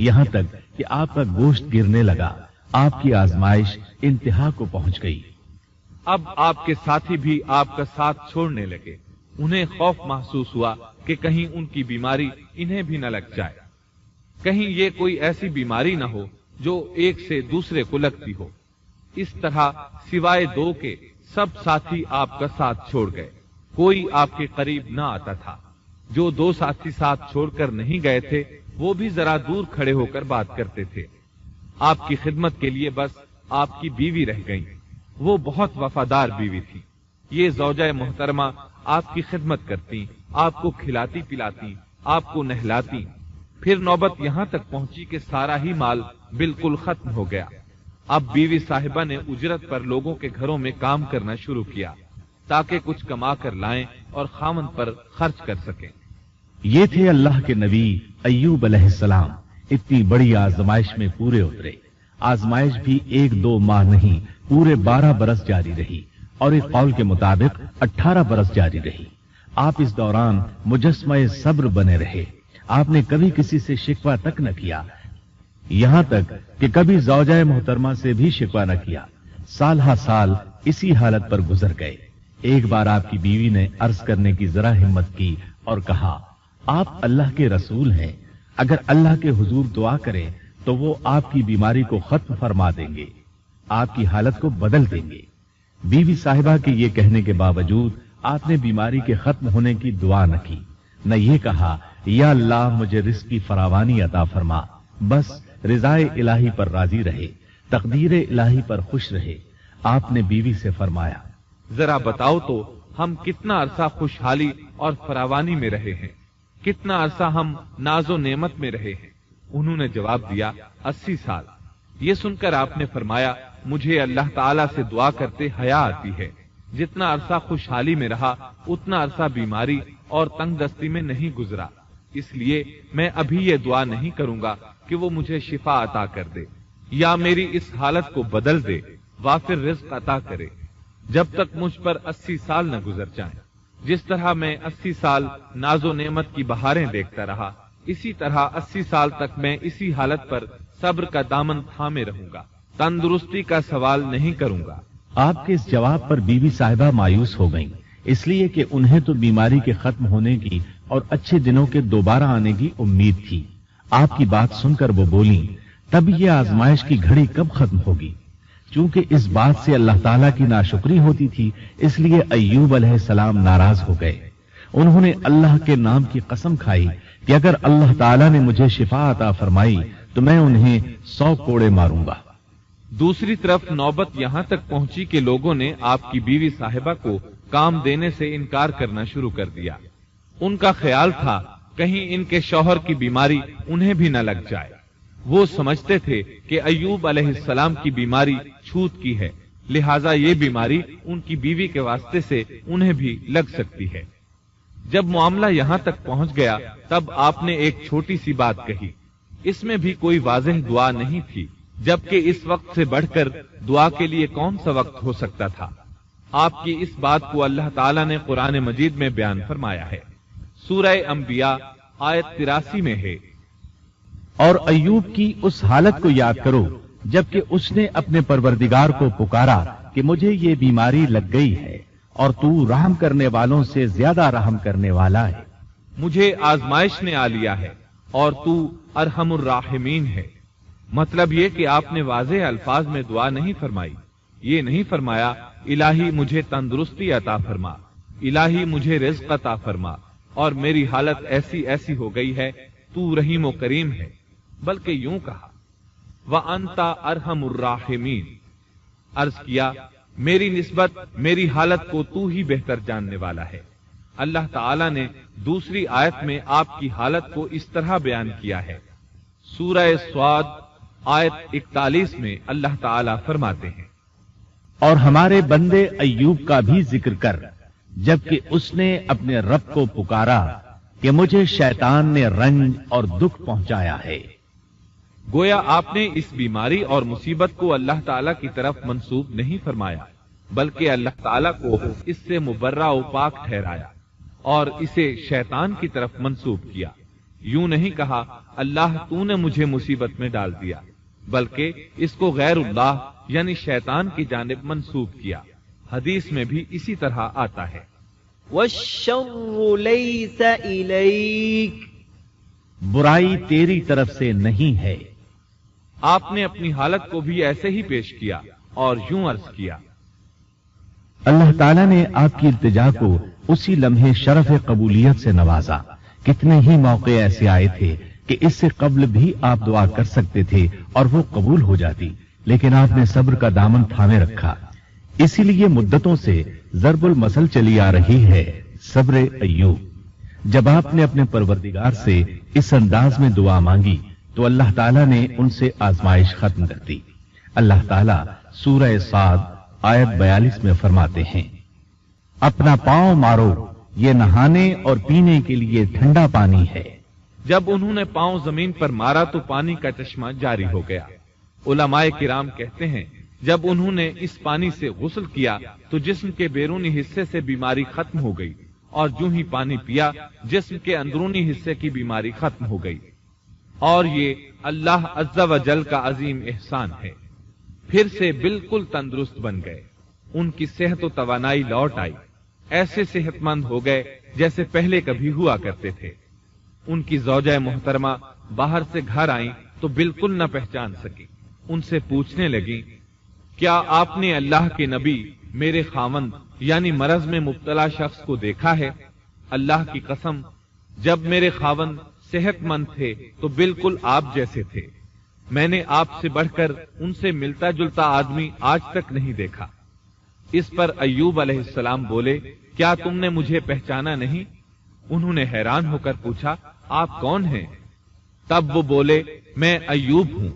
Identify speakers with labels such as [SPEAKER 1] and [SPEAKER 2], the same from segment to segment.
[SPEAKER 1] یہاں تک کہ آپ کا گوشت گرنے لگا، آپ کی آزمائش انتہا کو پہنچ گئی۔
[SPEAKER 2] اب آپ کے ساتھی بھی آپ کا ساتھ چھوڑنے لگے، انہیں خوف محسوس ہوا کہ کہیں ان کی بیماری انہیں بھی نہ لگ جائے، کہیں یہ کوئی ایسی بیماری نہ ہو جو ایک سے دوسرے کو لگتی ہو۔ اس طرح سوائے 2 کے سب ساتھی آپ کا ساتھ چھوڑ گئے، کوئی آپ کے قریب نہ آتا تھا۔ جو 2 ساتھی ساتھ چھوڑ کر نہیں گئے تھے وہ بھی ذرا دور کھڑے ہو کر بات کرتے تھے۔ آپ کی خدمت کے لیے بس آپ کی بیوی رہ گئی، وہ بہت وفادار بیوی تھی۔ یہ زوجہ محترمہ آپ کی خدمت کرتی، آپ کو کھلاتی پلاتی، آپ کو نہلاتی۔ پھر نوبت یہاں تک پہنچی کہ سارا ہی مال بالکل ختم ہو گیا۔ اب بیوی صاحبہ نے اجرت پر لوگوں کے گھروں میں کام کرنا شروع کیا تاکہ کچھ کما کر لائیں اور خاوند پر خرچ کر سکیں۔
[SPEAKER 1] یہ تھے اللہ کے نبی ایوب علیہ السلام، اتنی بڑی آزمائش میں پورے اترے۔ آزمائش بھی 1-2 ماہ نہیں، پورے 12 برس جاری رہی، اور ایک قول کے مطابق 18 برس جاری رہی۔ آپ اس دوران مجسمہ صبر بنے رہے، آپ نے کبھی کسی سے شکوہ تک نہ کیا، یہاں تک کہ کبھی زوجہ محترمہ سے بھی شکوہ نہ کیا۔ سال ہا سال اسی حالت پر گزر گئے۔ ایک بار آپ کی بیوی نے عرض کرنے کی ذرا ہمت کی اور کہا، آپ اللہ کے رسول ہیں، اگر اللہ کے حضور دعا کریں تو وہ آپ کی بیماری کو ختم فرما دیں گے، آپ کی حالت کو بدل دیں گے۔ بیوی صاحبہ کے یہ کہنے کے باوجود آپ نے بیماری کے ختم ہونے کی دعا نہ کی، نہ یہ کہا یا اللہ مجھے رزق کی فراوانی عطا فرما، بس رضائے الہی پر راضی رہے، تقدیر الہی پر خوش رہے۔ آپ نے بیوی سے فرمایا،
[SPEAKER 2] ذرا بتاؤ تو ہم کتنا عرصہ خوشحالی اور فراوانی میں رہے ہیں، کتنا عرصہ ہم ناز و نعمت میں رہے ہیں؟ انہوں نے جواب دیا، 80 سال۔ یہ سن کر آپ نے فرمایا، مجھے اللہ تعالیٰ سے دعا کرتے حیا آتی ہے، جتنا عرصہ خوشحالی میں رہا اتنا عرصہ بیماری اور تنگ دستی میں نہیں گزرا، اس لیے میں ابھی یہ دعا نہیں کروں گا کہ وہ مجھے شفا عطا کر دے یا میری اس حالت کو بدل دے، وافر رزق عطا کرے، جب تک مجھ پر 80 سال نہ گزر جائیں۔ جس طرح میں 80 سال ناز و نعمت کی بہاریں دیکھتا رہا، اسی طرح 80 سال تک میں اسی حالت پر صبر کا دامن تھامے رہوں گا، تندرستی کا سوال نہیں کروں گا۔
[SPEAKER 1] آپ کے اس جواب پر بیوی صاحبہ مایوس ہو گئیں، اس لیے کہ انہیں تو بیماری کے ختم ہونے کی اور اچھے دنوں کے دوبارہ آنے کی امید تھی۔ آپ کی بات سن کر وہ بولیں، تب یہ آزمائش کی گھڑی کب ختم ہوگی؟ چونکہ اس بات سے اللہ تعالیٰ کی ناشکری ہوتی تھی، اس لیے ایوب علیہ السلام ناراض ہو گئے۔ انہوں نے اللہ کے نام کی قسم کھائی کہ اگر اللہ تعالیٰ نے مجھے شفا عطا فرمائی تو میں انہیں 100 کوڑے ماروں گا۔
[SPEAKER 2] دوسری طرف نوبت یہاں تک پہنچی کہ لوگوں نے آپ کی بیوی صاحبہ کو کام دینے سے انکار کرنا شروع کر دیا۔ ان کا خیال تھا کہیں ان کے شوہر کی بیماری انہیں بھی نہ لگ جائے۔ وہ سمجھتے تھے کہ ایوب علیہ السلام کی بیماری چھوت کی ہے، لہذا یہ بیماری ان کی بیوی کے واسطے سے انہیں بھی لگ سکتی ہے۔ جب معاملہ یہاں تک پہنچ گیا تب آپ نے ایک چھوٹی سی بات کہی، اس میں بھی کوئی واضح دعا نہیں تھی، جبکہ اس وقت سے بڑھ کر دعا کے لیے کون سا وقت ہو سکتا تھا؟ آپ کی اس بات کو اللہ تعالیٰ نے قرآن مجید میں بیان فرمایا ہے۔ سورہ انبیاء آیت 83 میں ہے،
[SPEAKER 1] اور ایوب کی اس حالت کو یاد کرو جبکہ اس نے اپنے پروردگار کو پکارا کہ مجھے یہ بیماری لگ گئی ہے اور تو رحم کرنے والوں سے زیادہ رحم کرنے والا ہے۔
[SPEAKER 2] مجھے آزمائش نے آ لیا ہے اور تو ارحم الراحمین ہے۔ مطلب یہ کہ آپ نے واضح الفاظ میں دعا نہیں فرمائی، یہ نہیں فرمایا الہی مجھے تندرستی عطا فرما، الہی مجھے رزق عطا فرما اور میری حالت ایسی ایسی ہو گئی ہے، تو رحیم و کریم ہے، بلکہ یوں کہا وَأَنْتَ أَرْحَمُ الرَّاحِمِينَ، عرض کیا میری نسبت میری حالت کو تو ہی بہتر جاننے والا ہے۔ اللہ تعالیٰ نے دوسری آیت میں آپ کی حالت کو اس طرح بیان کیا ہے۔ سورہ صاد آیت 41 میں اللہ تعالیٰ فرماتے ہیں،
[SPEAKER 1] اور ہمارے بندے ایوب کا بھی ذکر کر جبکہ اس نے اپنے رب کو پکارا کہ مجھے شیطان نے رنج اور دکھ پہنچایا ہے۔
[SPEAKER 2] گویا آپ نے اس بیماری اور مصیبت کو اللہ تعالیٰ کی طرف منسوب نہیں فرمایا، بلکہ اللہ تعالیٰ کو اس سے مبرہ و پاک ٹھہرایا اور اسے شیطان کی طرف منسوب کیا۔ یوں نہیں کہا اللہ تو نے مجھے مصیبت میں ڈال دیا، بلکہ اس کو غیر اللہ یعنی شیطان کی جانب منسوب کیا۔ حدیث میں بھی اسی طرح آتا ہے،
[SPEAKER 3] والشر لیس الیک،
[SPEAKER 1] برائی تیری طرف سے نہیں ہے۔
[SPEAKER 2] آپ نے اپنی حالت کو بھی ایسے ہی پیش کیا اور یوں عرض کیا،
[SPEAKER 1] اللہ تعالیٰ نے آپ کی التجا کو اسی لمحے شرف قبولیت سے نوازا۔ کتنے ہی موقع ایسے آئے تھے کہ اس سے قبل بھی آپ دعا کر سکتے تھے اور وہ قبول ہو جاتی، لیکن آپ نے صبر کا دامن تھامے رکھا۔ اسی لیے مدتوں سے ضرب المثل چلی آ رہی ہے صبر ایوب۔ جب آپ نے اپنے پروردگار سے اس انداز میں دعا مانگی تو اللہ تعالیٰ نے ان سے آزمائش ختم کر دی۔ اللہ تعالیٰ سورہ صاد آیت 42 میں فرماتے ہیں، اپنا پاؤں مارو، یہ نہانے اور پینے کے لیے ٹھنڈا پانی ہے۔
[SPEAKER 2] جب انہوں نے پاؤں زمین پر مارا تو پانی کا چشمہ جاری ہو گیا۔ علماء کرام کہتے ہیں جب انہوں نے اس پانی سے غسل کیا تو جسم کے بیرونی حصے سے بیماری ختم ہو گئی، اور جو ہی پانی پیا جسم کے اندرونی حصے کی بیماری ختم ہو گئی، اور یہ اللہ عز و جل کا عظیم احسان ہے۔ پھر سے بالکل تندرست بن گئے، ان کی صحت و توانائی لوٹ آئی، ایسے صحت مند ہو گئے جیسے پہلے کبھی ہوا کرتے تھے۔ ان کی زوجہ محترمہ باہر سے گھر آئیں تو بالکل نہ پہچان سکی، ان سے پوچھنے لگیں، کیا آپ نے اللہ کے نبی میرے خاوند یعنی مرض میں مبتلا شخص کو دیکھا ہے؟ اللہ کی قسم، جب میرے خاوند صحت مند تھے تو بالکل آپ جیسے تھے، میں نے آپ سے بڑھ کر ان سے ملتا جلتا آدمی آج تک نہیں دیکھا۔ اس پر ایوب علیہ السلام بولے، کیا تم نے مجھے پہچانا نہیں؟ انہوں نے حیران ہو کر پوچھا، آپ کون ہیں؟ تب وہ بولے، میں ایوب ہوں۔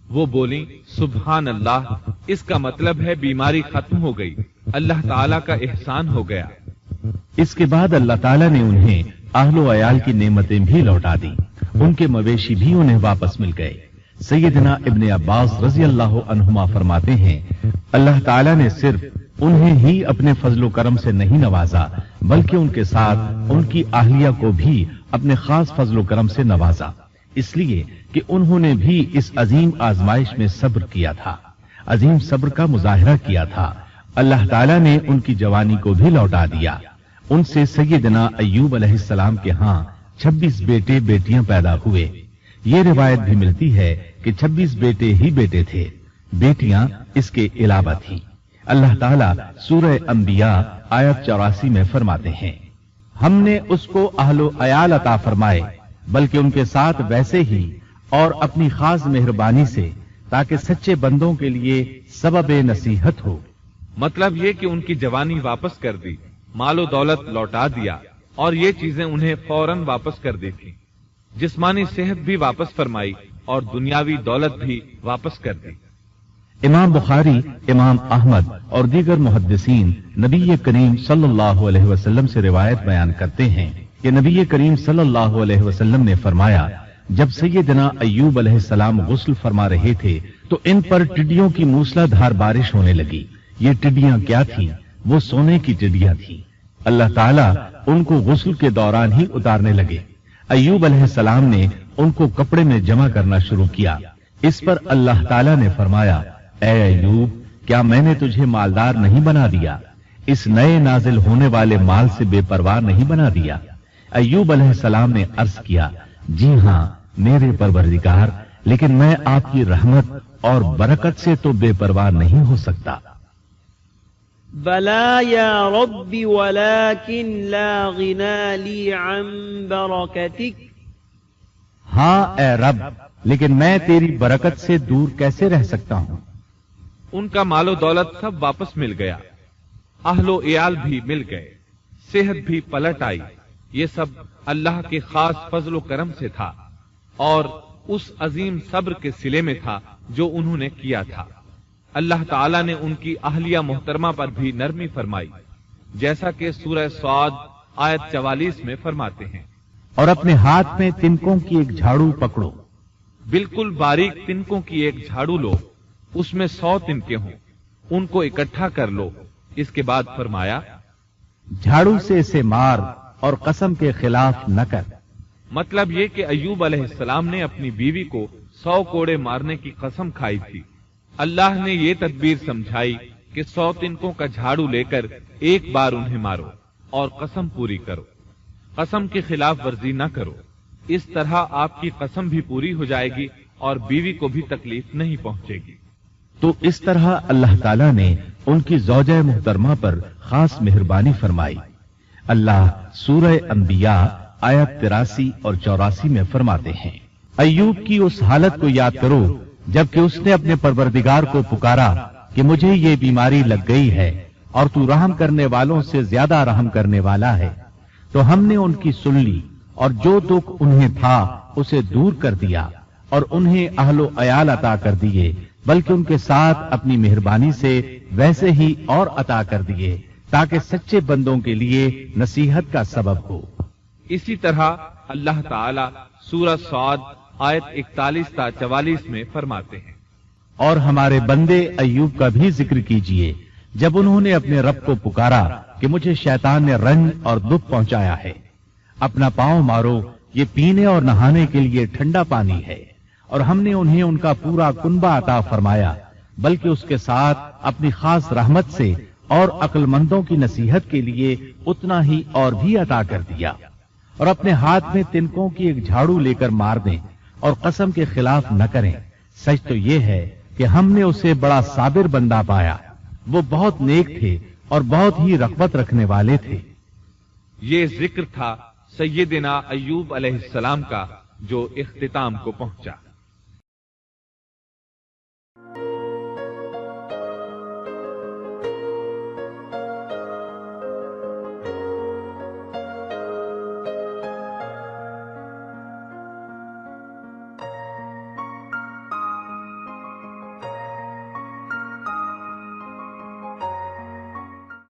[SPEAKER 2] وہ بولی، سبحان اللہ، اس کا مطلب ہے بیماری ختم ہو گئی، اللہ تعالیٰ کا احسان ہو گیا۔
[SPEAKER 1] اس کے بعد اللہ تعالیٰ نے انہیں اہل و عیال کی نعمتیں بھی لوٹا دی، ان کے مویشی بھی انہیں واپس مل گئے۔ سیدنا ابن عباس رضی اللہ عنہما فرماتے ہیں، اللہ تعالیٰ نے صرف انہیں ہی اپنے فضل و کرم سے نہیں نوازا بلکہ ان کے ساتھ ان کی اہلیہ کو بھی اپنے خاص فضل و کرم سے نوازا، اس لیے کہ انہوں نے بھی اس عظیم آزمائش میں صبر کیا تھا، عظیم صبر کا مظاہرہ کیا تھا۔ اللہ تعالیٰ نے ان کی جوانی کو بھی لوٹا دیا۔ ان سے سیدنا ایوب علیہ السلام کے ہاں 26 بیٹے بیٹیاں پیدا ہوئے۔ یہ روایت بھی ملتی ہے کہ 26 بیٹے ہی بیٹے تھے، بیٹیاں اس کے علاوہ تھیں۔ اللہ تعالیٰ سورہ انبیاء آیت 84 میں فرماتے ہیں، ہم نے اس کو اہل و عیال عطا فرمائے بلکہ ان کے ساتھ ویسے ہی اور اپنی خاص مہربانی سے تاکہ سچے بندوں کے لیے سبب نصیحت ہو۔
[SPEAKER 2] مطلب یہ کہ ان کی جوانی واپس کر دی، مال و دولت لوٹا دیا، اور یہ چیزیں انہیں فوراً واپس کر دی تھی۔ جسمانی صحت بھی واپس فرمائی اور دنیاوی دولت بھی واپس کر دی۔
[SPEAKER 1] امام بخاری، امام احمد اور دیگر محدثین نبی کریم صلی اللہ علیہ وسلم سے روایت بیان کرتے ہیں کہ نبی کریم صلی اللہ علیہ وسلم نے فرمایا، جب سیدنا ایوب علیہ السلام غسل فرما رہے تھے تو ان پر ٹڈیوں کی موسلا دھار بارش ہونے لگی۔ یہ ٹڈیاں کیا تھیں؟ وہ سونے کی ٹڈیاں تھیں۔ اللہ تعالیٰ ان کو غسل کے دوران ہی اتارنے لگے۔ ایوب علیہ السلام نے ان کو کپڑے میں جمع کرنا شروع کیا۔ اس پر اللہ تعالیٰ نے فرمایا، اے ایوب، کیا میں نے تجھے مالدار نہیں بنا دیا؟ اس نئے نازل ہونے والے مال سے بے پرواہ نہیں بنا دیا؟ ایوب علیہ السلام نے عرض کیا، جی ہاں میرے پروردگار، لیکن میں آپ کی رحمت اور برکت سے تو بے پرواہ نہیں ہو سکتا۔
[SPEAKER 3] بلا یا رب ولكن لا غنى لي عن برکتک،
[SPEAKER 1] ہاں اے رب، لیکن میں تیری برکت سے دور کیسے رہ سکتا ہوں؟
[SPEAKER 2] ان کا مال و دولت سب واپس مل گیا، اہل و عیال بھی مل گئے، صحت بھی پلٹ آئی۔ یہ سب اللہ کے خاص فضل و کرم سے تھا اور اس عظیم صبر کے صلے میں تھا جو انہوں نے کیا تھا۔ اللہ تعالیٰ نے ان کی اہلیہ محترمہ پر بھی نرمی فرمائی، جیسا کہ سورہ صاد آیت 44 میں فرماتے ہیں،
[SPEAKER 1] اور اپنے ہاتھ میں تنکوں کی ایک جھاڑو پکڑو۔
[SPEAKER 2] بالکل باریک تنکوں کی ایک جھاڑو لو، اس میں 100 تنکے ہوں، ان کو اکٹھا کر لو۔ اس کے بعد فرمایا،
[SPEAKER 1] جھاڑو سے اسے مار اور قسم کے خلاف نہ کر۔
[SPEAKER 2] مطلب یہ کہ ایوب علیہ السلام نے اپنی بیوی کو 100 کوڑے مارنے کی قسم کھائی تھی۔ اللہ نے یہ تدبیر سمجھائی کہ 100 تنکوں کا جھاڑو لے کر ایک بار انہیں مارو اور قسم پوری کرو، قسم کی خلاف ورزی نہ کرو، اس طرح آپ کی قسم بھی پوری ہو جائے گی اور بیوی کو بھی تکلیف نہیں پہنچے گی۔
[SPEAKER 1] تو اس طرح اللہ تعالیٰ نے ان کی زوجہ محترمہ پر خاص مہربانی فرمائی۔ اللہ سورہ انبیاء آیت 83 اور 84 میں فرماتے ہیں، ایوب کی اس حالت کو یاد کرو جبکہ اس نے اپنے پروردگار کو پکارا کہ مجھے یہ بیماری لگ گئی ہے اور تو رحم کرنے والوں سے زیادہ رحم کرنے والا ہے، تو ہم نے ان کی سن لی اور جو دکھ انہیں تھا اسے دور کر دیا اور انہیں اہل و عیال عطا کر دیے، بلکہ ان کے ساتھ اپنی مہربانی سے ویسے ہی اور عطا کر دیے تاکہ سچے بندوں کے لیے نصیحت کا سبب ہو۔
[SPEAKER 2] اسی طرح اللہ تعالی سورہ صاد آیت 41 تا 44 میں فرماتے ہیں،
[SPEAKER 1] اور ہمارے بندے ایوب کا بھی ذکر کیجئے جب انہوں نے اپنے رب کو پکارا کہ مجھے شیطان نے رنج اور دکھ پہنچایا ہے، اپنا پاؤں مارو، یہ پینے اور نہانے کے لیے ٹھنڈا پانی ہے، اور ہم نے انہیں ان کا پورا کنبہ عطا فرمایا، بلکہ اس کے ساتھ اپنی خاص رحمت سے اور عقل مندوں کی نصیحت کے لیے اتنا ہی اور بھی عطا کر دیا، اور اپنے ہاتھ میں تنکوں کی ایک جھاڑو لے کر مار دیں اور قسم کے خلاف نہ کریں۔ سچ تو یہ ہے کہ ہم نے اسے بڑا صابر بندہ پایا، وہ بہت نیک تھے اور بہت ہی رغبت رکھنے والے تھے۔
[SPEAKER 2] یہ ذکر تھا سیدنا ایوب علیہ السلام کا جو اختتام کو پہنچا۔